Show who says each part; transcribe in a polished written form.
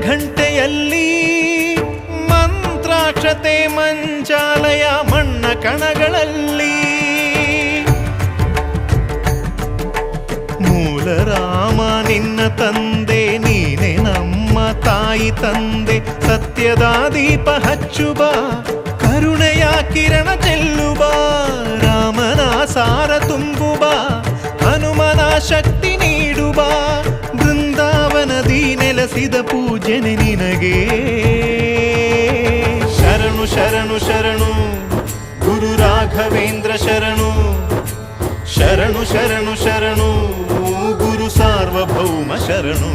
Speaker 1: ಘಂಟೆಯಲ್ಲಿ ಮಂತ್ರಾಕ್ಷತೆ ಮಂಚಾಲಯ ಮಣ್ಣ ಕಣಗಳಲ್ಲಿ ಮೂಲ ರಾಮ ನಿನ್ನ ತಂದೆ ನೀನೆ ನಮ್ಮ ತಾಯಿ ತಂದೆ ಸತ್ಯದ ದೀಪ ಹಚ್ಚುವ ಕರುಣೆಯ ಕಿರಣ ಚೆಲ್ಲುವ ರಾಮನ ಸಾರ ತುಂಬುವ ಹನುಮನ ಶಕ್ತಿ ನೀಡುವ ಬೃಂದಾವನದಿ ನೆಲೆಸಿದ ಪೂಜನೆ ನಿನಗೆ ಶರಣು ಶರಣು ಶರಣು ಗುರು ರಾಘವೇಂದ್ರ ಶರಣು ಶರಣು ಶರಣು ಶರಣು ಗುರು ಸಾರ್ವಭೌಮ ಶರಣು.